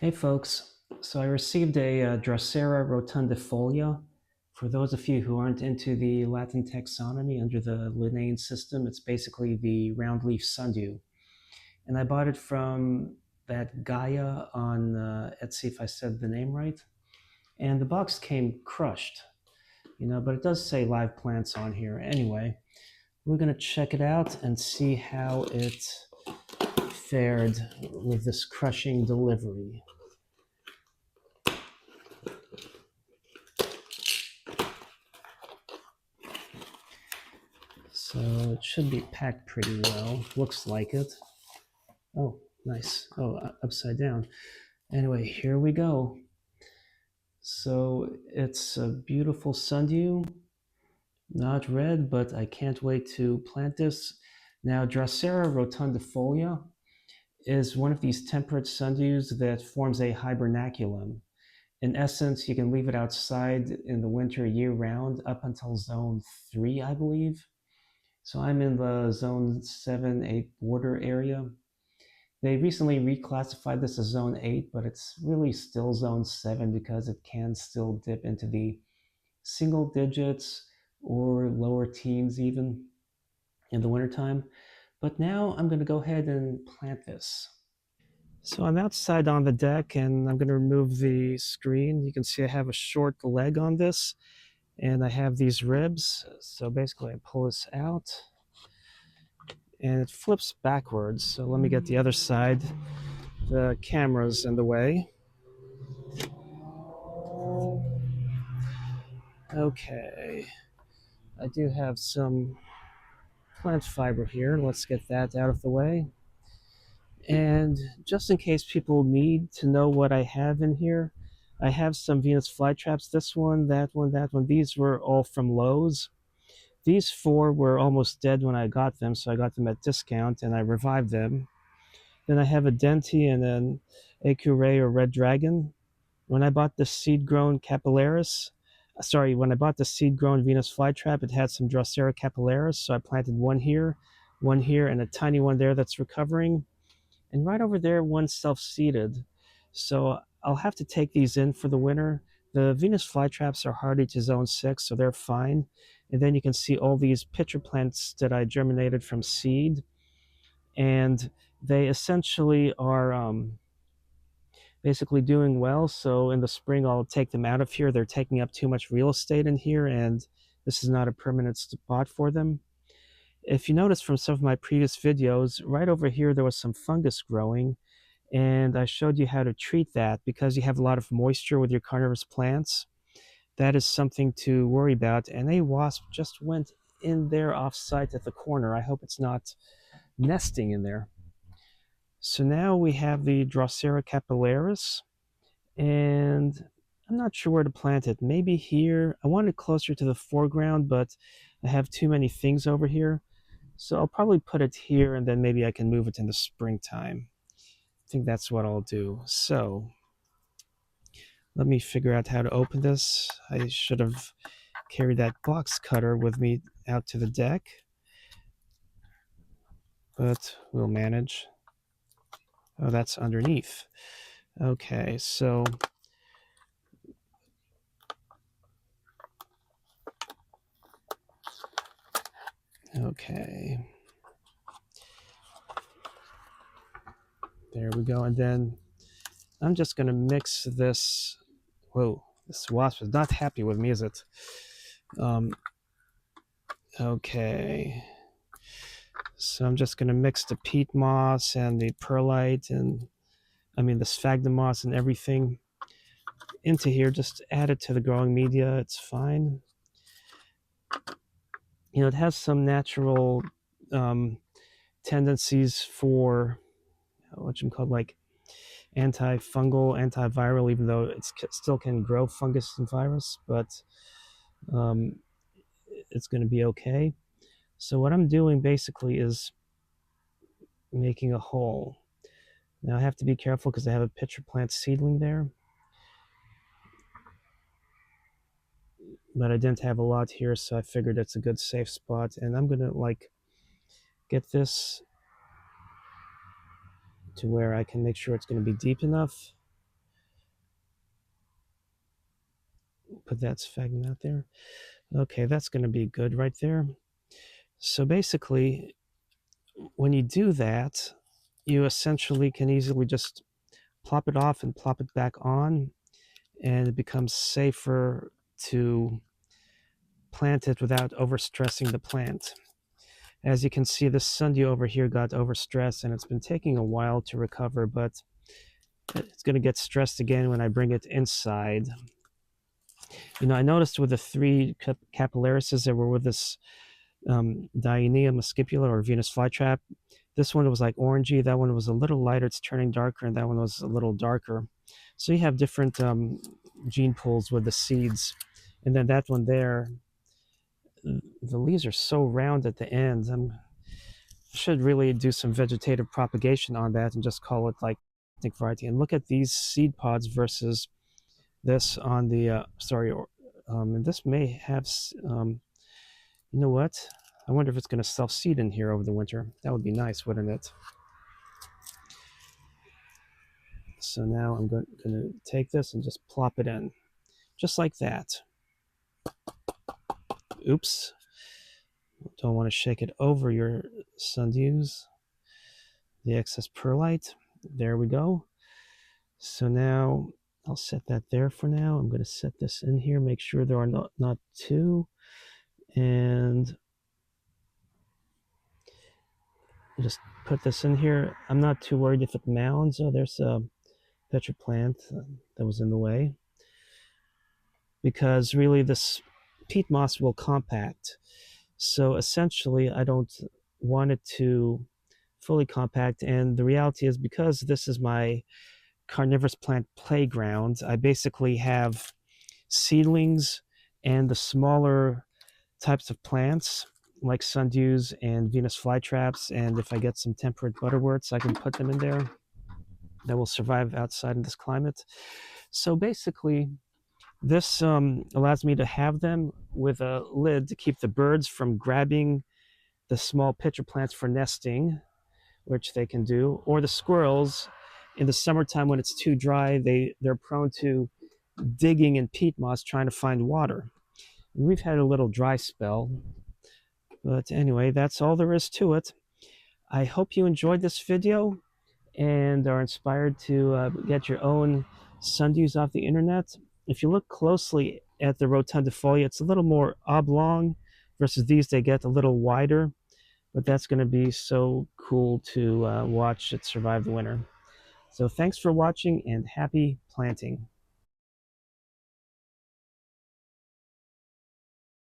Hey folks, so I received a Drosera rotundifolia. For those of you who aren't into the Latin taxonomy under the Linnaean system, it's basically the Roundleaf Sundew. And I bought it from that Gaia on Etsy, if I said the name right. And the box came crushed, but it does say live plants on here. Anyway, we're going to check it out and see how it fared with this crushing delivery. So it should be packed pretty well. Looks like it. Oh, nice. Oh, upside down. Anyway, here we go. So it's a beautiful sundew. Not red, but I can't wait to plant this. Now, Drosera rotundifolia is one of these temperate sundews that forms a hibernaculum. In essence, you can leave it outside in the winter year-round up until zone 3, I believe. So I'm in the zone 7, 8 border area. They recently reclassified this as zone 8, but it's really still zone 7 because it can still dip into the single digits or lower teens even in the wintertime. But now I'm going to go ahead and plant this. So I'm outside on the deck and I'm going to remove the screen. You can see I have a short leg on this and I have these ribs. So basically I pull this out and it flips backwards. So let me get the other side. The camera's in the way. Okay, I do have some plant fiber here. Let's get that out of the way. And just in case people need to know what I have in here, I have some Venus flytraps. This one, that one, that one. These were all from Lowe's. These 4 were almost dead when I got them, so I got them at discount and I revived them. Then I have a Denti and an Ecureuil or Red Dragon. When I bought the seed-grown capillaris, when I bought the seed-grown Venus flytrap, it had some Drosera capillaris, so I planted one here, and a tiny one there that's recovering. And right over there, one self-seeded. So I'll have to take these in for the winter. The Venus flytraps are hardy to zone 6, so they're fine. And then you can see all these pitcher plants that I germinated from seed. And they essentially are basically doing well. So in the spring, I'll take them out of here. They're taking up too much real estate in here, and this is not a permanent spot for them. If you notice from some of my previous videos, right over here, there was some fungus growing, and I showed you how to treat that because you have a lot of moisture with your carnivorous plants. That is something to worry about. And a wasp just went in there off site at the corner. I hope it's not nesting in there. So now we have the Drosera capillaris, and I'm not sure where to plant it. Maybe here. I want it closer to the foreground, but I have too many things over here. So I'll probably put it here, and then maybe I can move it in the springtime. I think that's what I'll do. So let me figure out how to open this. I should have carried that box cutter with me out to the deck, but we'll manage. Oh, that's underneath. Okay, so okay. There we go. And then I'm just going to mix this. Whoa, this wasp is not happy with me, is it? Okay. So I'm just going to mix the peat moss and the perlite and, the sphagnum moss and everything into here. Just add it to the growing media. It's fine. It has some natural tendencies for what you call like antifungal, antiviral, even though it still can grow fungus and virus, but it's going to be okay. So what I'm doing basically is making a hole. Now I have to be careful because I have a pitcher plant seedling there, but I didn't have a lot here, so I figured it's a good safe spot. And I'm going to get this to where I can make sure it's going to be deep enough. put that sphagnum out there. Okay, that's going to be good right there. So basically, when you do that, you essentially can easily just plop it off and plop it back on, and it becomes safer to plant it without overstressing the plant. As you can see, this sundew over here got overstressed, and it's been taking a while to recover, but it's going to get stressed again when I bring it inside. You know, I noticed with the three capillarises that were with this Dionea muscipula or Venus flytrap, this one was like orangey, that one was a little lighter, it's turning darker, and that one was a little darker. So you have different gene pools with the seeds. And then that one there, the leaves are so round at the end. I should really do some vegetative propagation on that and just call it like variety. And look at these seed pods versus this on the, and this may have, you know what? I wonder if it's going to self-seed in here over the winter. That would be nice, wouldn't it? So now I'm going to take this and just plop it in, just like that. Oops. Don't want to shake it over your sundews. The excess perlite. There we go. So now I'll set that there for now. I'm going to set this in here, make sure there are not two. And just put this in here. I'm not too worried if it mounds. Oh, there's a petra plant that was in the way. Because really this peat moss will compact. So essentially I don't want it to fully compact, and the reality is because this is my carnivorous plant playground, I basically have seedlings and the smaller types of plants like sundews and Venus flytraps, and if I get some temperate butterworts I can put them in there that will survive outside in this climate. So basically this allows me to have them with a lid to keep the birds from grabbing the small pitcher plants for nesting, which they can do, or the squirrels in the summertime when it's too dry, they're prone to digging in peat moss trying to find water. And we've had a little dry spell, but anyway, that's all there is to it. I hope you enjoyed this video and are inspired to get your own sundews off the internet. If you look closely at the rotundifolia, it's a little more oblong versus these, they get a little wider, but that's going to be so cool to watch it survive the winter. So thanks for watching and happy planting.